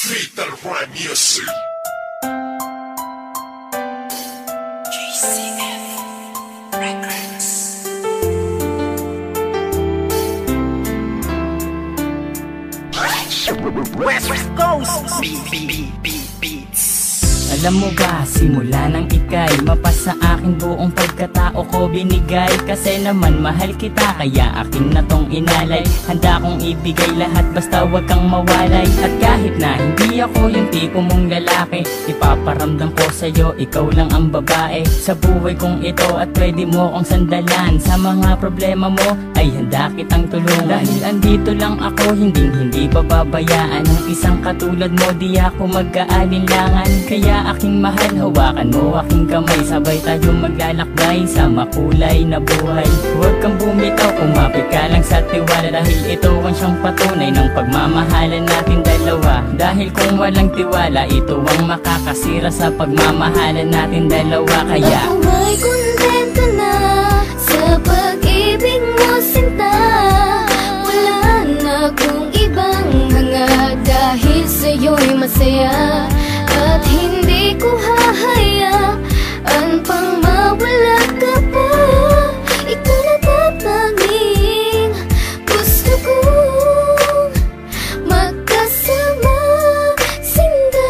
Fatal Rhyme Music. GCF Records. West Coast Beats. Alam mo ba, simula nang ika'y mapasa akin buong pagkatao ko binigay. Kasi naman mahal kita, kaya akin na tong inalay. Handa kong ibigay lahat basta wag kang mawalay. At kahit na hindi ako yung tipo mong lalaki, ipaparamdam ko sa'yo, ikaw lang ang babae sa buhay kong ito. At pwede mo kong sandalan sa mga problema mo, ay handa kitang tulungan. Dahil andito lang ako, hindi pababayaan ng isang katulad mo, di ako mag-aalinlangan. Kaya aking mahal, hawakan mo aking kamay, sabay tayo maglalakbay sa makulay na buhay. Huwag kang bumitaw, kumapit ka lang sa tiwala, dahil ito ang siyang patunay ng pagmamahalan natin dalawa. Dahil kung walang tiwala, ito ang makakasira sa pagmamahalan natin dalawa. Kaya ako ay kontento na sa pag-ibig mo, sinta. Wala na akong ibang hanga, dahil sa'yo'y masaya. At hindi ko hahayaan pang mawala ka pa. Ikaw na tatanging gusto kong magkasama, sinta.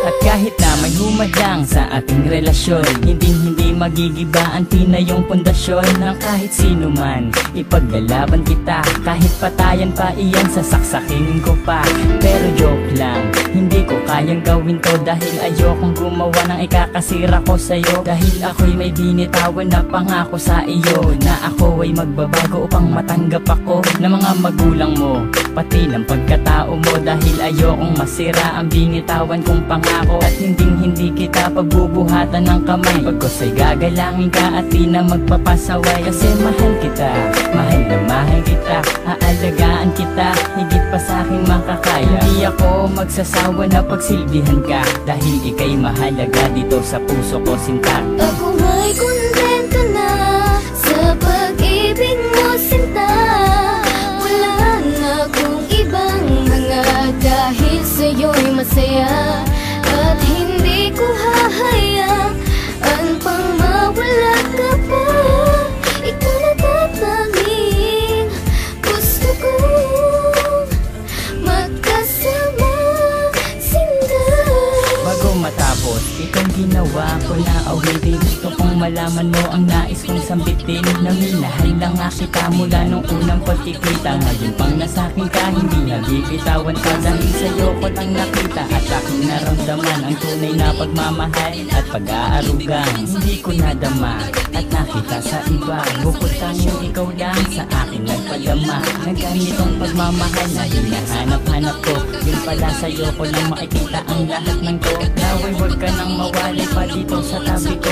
at kahit na may humadlang sa ating relasyon, hindi magigiba ang tinayong pundasyon ng kahit sino man. Ipaglalaban kita, kahit patayan pa iyan, sasaksakin ko pa. Pero joke lang, hindi ko kayang gawin to, dahil ayokong gumawa ng ikakasira ko sa'yo. Dahil ako'y may binitawan na pangako sa iyo, na ako ay magbabago upang matanggap ako ng mga magulang mo, pati ng pagkatao mo. Dahil ayokong masira ang binitawan kong pangako, at hindi kita pagbubuhatan ng kamay. Pagkos ay gagalangin ka at di na magpapasaway. Kasi mahal kita, mahal na mahal kita, aalagaan kita higit pa sa aking makakaya. Hindi ako magsasawa na pagsilbihan ka, dahil ika'y mahalaga dito sa puso ko, sinta. Ako ay kontento na sa pag-ibig mo, sinta. Wala na akong ibang hanga, dahil sa'yo'y masaya. At hindi ko hahayaan pang mawala ka pa. Ikaw na tatanging gusto kong magkasama, sinta. Bago matapos itong ginawa ko na awitin, gusto kong malaman mo ang nais kong sambitin, na minahal lang nga kita mula nung unang pagkikita. Ngayon pang nasakin ka, hindi nabibitawan ka, dahil sa'yo ko lang nakita at aking naramdaman ang tunay na pagmamahal at pag-aarugang hindi ko nadama at nakita sa iba. Bukod tanging ikaw lang sa akin nagpadama ng ganitong pagmamahal na hinahanap-hanap ko. Yun pala sa'yo ko lang makikita ang lahat ng to. Naway huwag ka nang mawalay pa dito sa tabi ko.